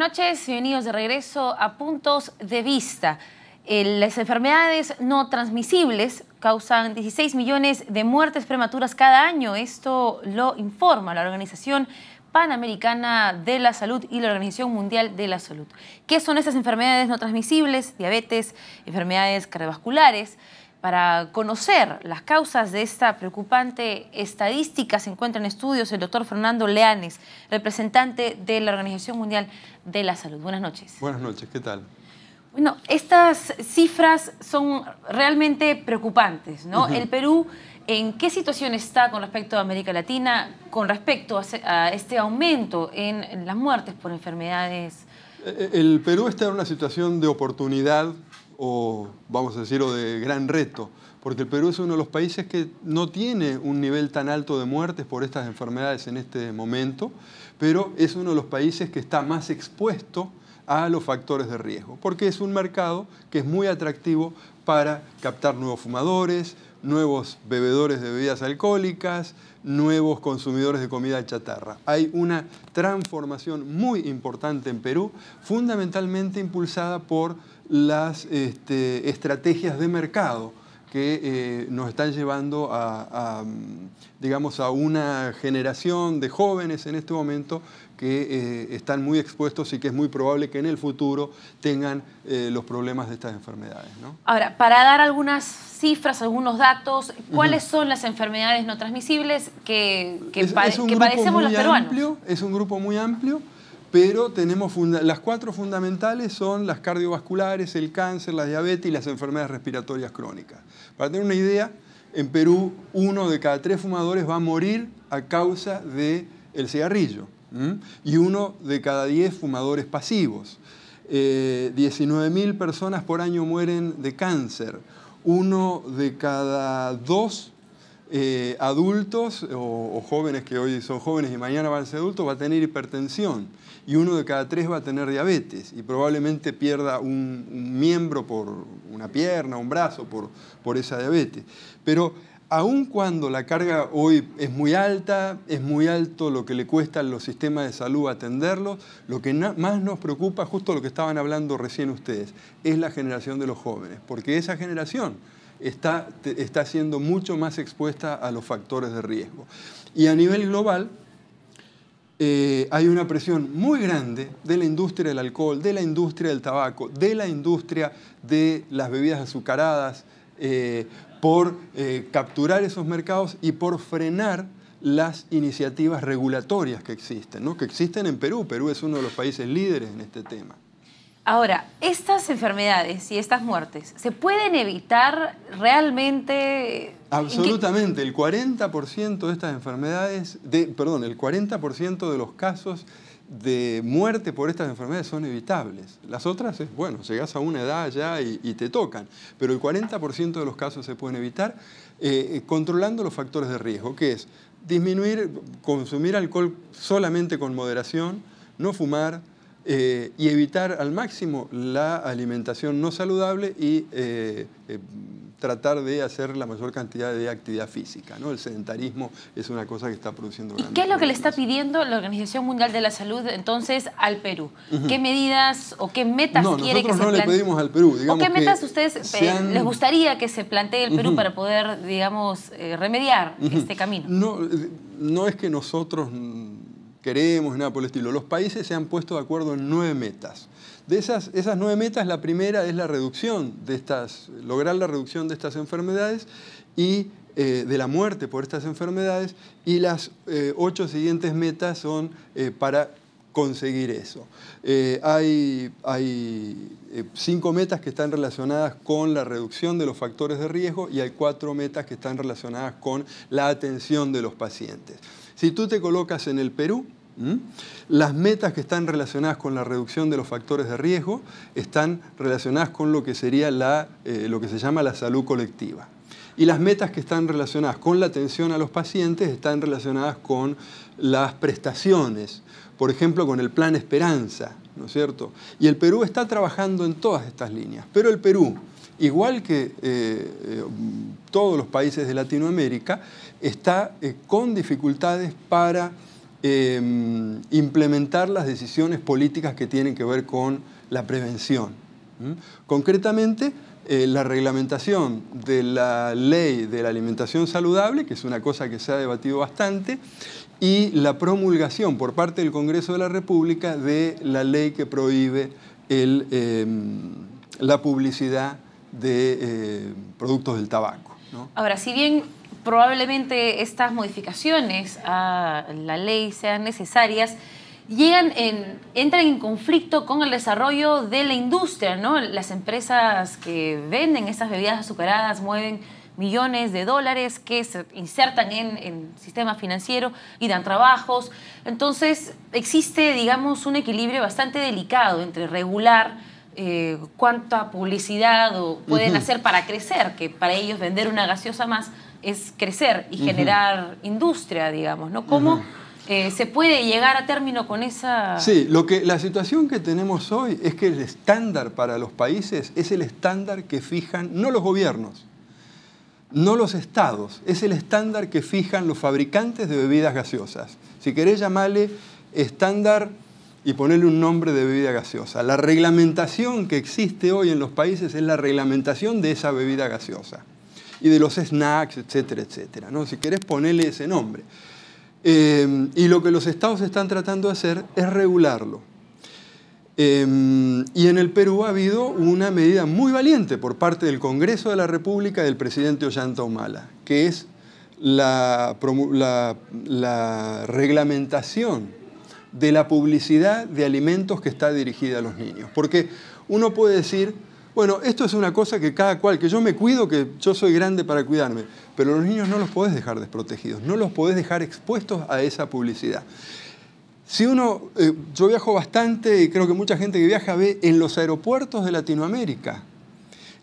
noches, bienvenidos de regreso a Puntos de Vista. Las enfermedades no transmisibles causan 16 millones de muertes prematuras cada año. Esto lo informa la Organización Panamericana de la Salud y la Organización Mundial de la Salud. ¿Qué son estas enfermedades no transmisibles? Diabetes, enfermedades cardiovasculares. Para conocer las causas de esta preocupante estadística se encuentra en estudios el doctor Fernando Leanes, representante de la Organización Mundial de la Salud. Buenas noches. Buenas noches, ¿qué tal? Bueno, estas cifras son realmente preocupantes, ¿no? El Perú, ¿en qué situación está con respecto a América Latina, con respecto a este aumento en las muertes por enfermedades? El Perú está en una situación de oportunidad o, vamos a decir, o de gran reto, porque el Perú es uno de los países que no tiene un nivel tan alto de muertes por estas enfermedades en este momento, pero es uno de los países que está más expuesto a los factores de riesgo, porque es un mercado que es muy atractivo para captar nuevos fumadores, nuevos bebedores de bebidas alcohólicas, nuevos consumidores de comida chatarra. Hay una transformación muy importante en Perú, fundamentalmente impulsada por las estrategias de mercado que nos están llevando digamos, a una generación de jóvenes en este momento que están muy expuestos y que es muy probable que en el futuro tengan los problemas de estas enfermedades, ¿no? Ahora, para dar algunas cifras, algunos datos, ¿cuáles son las enfermedades no transmisibles que padecemos los peruanos? Es un grupo muy amplio, pero tenemos las cuatro fundamentales son las cardiovasculares, el cáncer, la diabetes y las enfermedades respiratorias crónicas. Para tener una idea, en Perú 1 de cada 3 fumadores va a morir a causa del cigarrillo, y 1 de cada 10 fumadores pasivos. 19.000 personas por año mueren de cáncer. 1 de cada 2 adultos o jóvenes que hoy son jóvenes y mañana van a ser adultos va a tener hipertensión, y 1 de cada 3 va a tener diabetes y probablemente pierda un miembro, por una pierna, un brazo por esa diabetes. Pero aun cuando la carga hoy es muy alta, es muy alto lo que le cuesta a los sistemas de salud atenderlos, lo que más nos preocupa, justo lo que estaban hablando recién ustedes, es la generación de los jóvenes, porque esa generación está siendo mucho más expuesta a los factores de riesgo. Y a nivel global hay una presión muy grande de la industria del alcohol, de la industria del tabaco, de la industria de las bebidas azucaradas, por capturar esos mercados y por frenar las iniciativas regulatorias que existen, ¿no? Que existen en Perú. Perú es uno de los países líderes en este tema. Ahora, estas enfermedades y estas muertes, ¿se pueden evitar realmente? Absolutamente. El 40% de estas enfermedades, el 40% de los casos de muerte por estas enfermedades son evitables. Las otras es, bueno, llegas a una edad ya y te tocan, pero el 40% de los casos se pueden evitar controlando los factores de riesgo, que es consumir alcohol solamente con moderación, no fumar, y evitar al máximo la alimentación no saludable y tratar de hacer la mayor cantidad de actividad física, ¿no? El sedentarismo es una cosa que está produciendo grandes ¿Y qué es lo que le problemas. está pidiendo la Organización Mundial de la Salud entonces al Perú? ¿Qué medidas o qué metas quiere que se plantee? Nosotros no le pedimos al Perú. ¿O qué metas ustedes les gustaría que se plantee el Perú para poder, digamos, remediar este camino? No es que nosotros queremos nada por el estilo. Los países se han puesto de acuerdo en 9 metas. De esas 9 metas, la primera es la reducción de lograr la reducción de estas enfermedades y de la muerte por estas enfermedades, y las 8 siguientes metas son para conseguir eso. Hay 5 metas que están relacionadas con la reducción de los factores de riesgo y hay 4 metas que están relacionadas con la atención de los pacientes. Si tú te colocas en el Perú, las metas que están relacionadas con la reducción de los factores de riesgo están relacionadas con lo que sería lo que se llama la salud colectiva. Y las metas que están relacionadas con la atención a los pacientes están relacionadas con las prestaciones, por ejemplo, con el Plan Esperanza, ¿no es cierto? Y el Perú está trabajando en todas estas líneas, pero el Perú, igual que todos los países de Latinoamérica, está con dificultades para implementar las decisiones políticas que tienen que ver con la prevención. Concretamente, la reglamentación de la ley de la alimentación saludable, que es una cosa que se ha debatido bastante, y la promulgación por parte del Congreso de la República de la ley que prohíbe la publicidad de productos del tabaco, ¿no? Ahora, si bien probablemente estas modificaciones a la ley sean necesarias, entran en conflicto con el desarrollo de la industria, ¿no? Las empresas que venden estas bebidas azucaradas mueven millones de dólares que se insertan en el sistema financiero y dan trabajos. Entonces, existe, digamos, un equilibrio bastante delicado entre regular cuánta publicidad pueden hacer para crecer, que para ellos vender una gaseosa más es crecer y generar industria, digamos, ¿no? ¿Cómo se puede llegar a término con esa...? Sí, la situación que tenemos hoy es que el estándar para los países es el estándar que fijan no los gobiernos, no los estados, es el estándar que fijan los fabricantes de bebidas gaseosas. Si querés llamarle estándar y ponerle un nombre de bebida gaseosa. La reglamentación que existe hoy en los países es la reglamentación de esa bebida gaseosa y de los snacks, etcétera, etcétera, ¿no? Si querés ponerle ese nombre. Y lo que los estados están tratando de hacer es regularlo. Y en el Perú ha habido una medida muy valiente por parte del Congreso de la República y del presidente Ollanta Humala, que es la reglamentación de la publicidad de alimentos que está dirigida a los niños. Porque uno puede decir, bueno, esto es una cosa que cada cual, que yo me cuido, que yo soy grande para cuidarme, pero los niños no los podés dejar desprotegidos, no los podés dejar expuestos a esa publicidad. Si yo viajo bastante y creo que mucha gente que viaja ve en los aeropuertos de Latinoamérica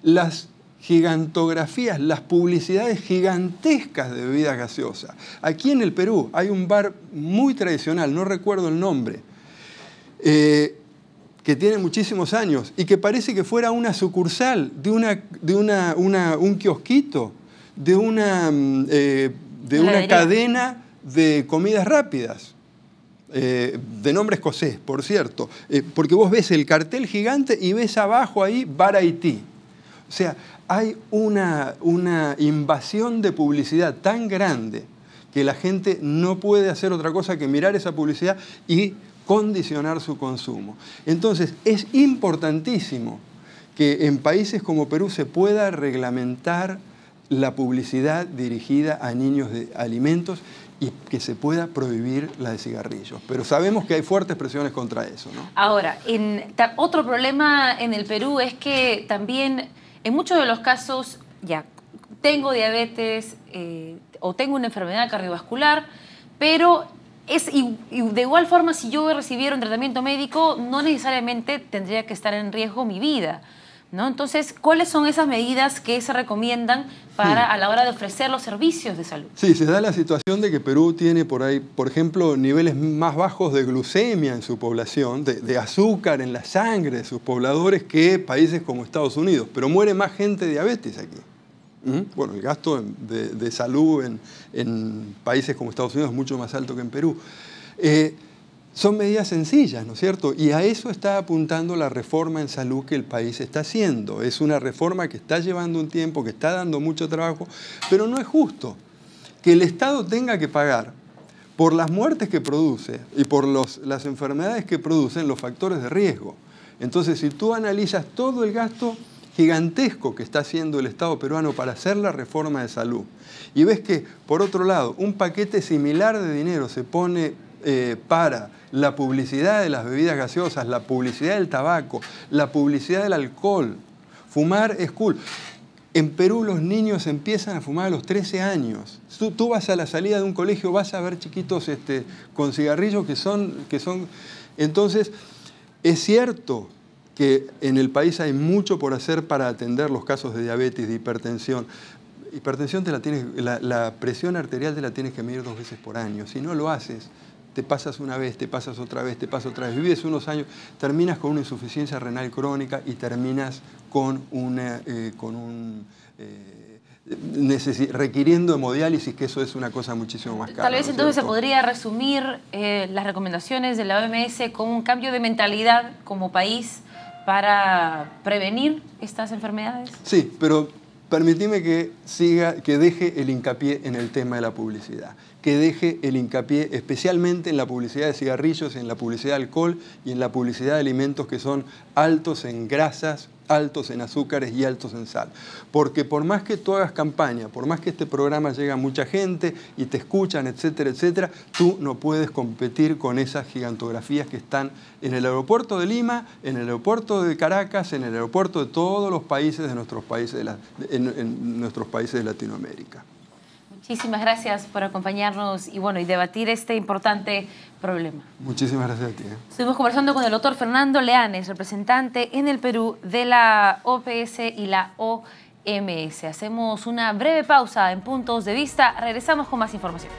las gigantografías, las publicidades gigantescas de bebidas gaseosas. Aquí en el Perú hay un bar muy tradicional, no recuerdo el nombre, que tiene muchísimos años y que parece que fuera una sucursal de un kiosquito, de una cadena de comidas rápidas. De nombre escocés, por cierto, porque vos ves el cartel gigante y ves abajo ahí Bar Haití. O sea, hay una invasión de publicidad tan grande que la gente no puede hacer otra cosa que mirar esa publicidad y condicionar su consumo. Entonces, es importantísimo que en países como Perú se pueda reglamentar la publicidad dirigida a niños de alimentos y que se pueda prohibir la de cigarrillos. Pero sabemos que hay fuertes presiones contra eso, ¿no? Ahora, otro problema en el Perú es que también en muchos de los casos ya tengo diabetes o tengo una enfermedad cardiovascular, pero de igual forma si yo recibiera un tratamiento médico no necesariamente tendría que estar en riesgo mi vida, ¿no? Entonces, ¿cuáles son esas medidas que se recomiendan a la hora de ofrecer los servicios de salud? Sí, se da la situación de que Perú tiene por ahí, por ejemplo, niveles más bajos de glucemia en su población, de azúcar en la sangre de sus pobladores que países como Estados Unidos, pero muere más gente de diabetes aquí. Bueno, el gasto de salud en países como Estados Unidos es mucho más alto que en Perú. Son medidas sencillas, ¿no es cierto? Y a eso está apuntando la reforma en salud que el país está haciendo. Es una reforma que está llevando un tiempo, que está dando mucho trabajo, pero no es justo que el Estado tenga que pagar por las muertes que produce y por las enfermedades que producen los factores de riesgo. Entonces, si tú analizas todo el gasto gigantesco que está haciendo el Estado peruano para hacer la reforma de salud y ves que, por otro lado, un paquete similar de dinero se pone para la publicidad de las bebidas gaseosas, la publicidad del tabaco, la publicidad del alcohol. Fumar es cool. En Perú los niños empiezan a fumar a los 13 años. Tú vas a la salida de un colegio, vas a ver chiquitos con cigarrillos que son... Entonces, es cierto que en el país hay mucho por hacer para atender los casos de diabetes, de hipertensión. Hipertensión la presión arterial te la tienes que medir 2 veces por año. Si no lo haces, te pasas una vez, te pasas otra vez, te pasas otra vez. Vives unos años, terminas con una insuficiencia renal crónica y terminas con requiriendo hemodiálisis, que eso es una cosa muchísimo más cara. Tal vez ¿no es entonces se cierto? podría resumir las recomendaciones de la OMS con un cambio de mentalidad como país para prevenir estas enfermedades. Sí, pero permitime que deje el hincapié en el tema de la publicidad, que deje el hincapié especialmente en la publicidad de cigarrillos, en la publicidad de alcohol y en la publicidad de alimentos que son altos en grasas, altos en azúcares y altos en sal. Porque por más que tú hagas campaña, por más que este programa llegue a mucha gente y te escuchan, etcétera, etcétera, tú no puedes competir con esas gigantografías que están en el aeropuerto de Lima, en el aeropuerto de Caracas, en el aeropuerto de todos los países de nuestros países en nuestros países de Latinoamérica. Muchísimas gracias por acompañarnos y debatir este importante problema. Muchísimas gracias a ti. Estuvimos conversando con el doctor Fernando Leanes, representante en el Perú de la OPS y la OMS. Hacemos una breve pausa en Puntos de Vista. Regresamos con más información.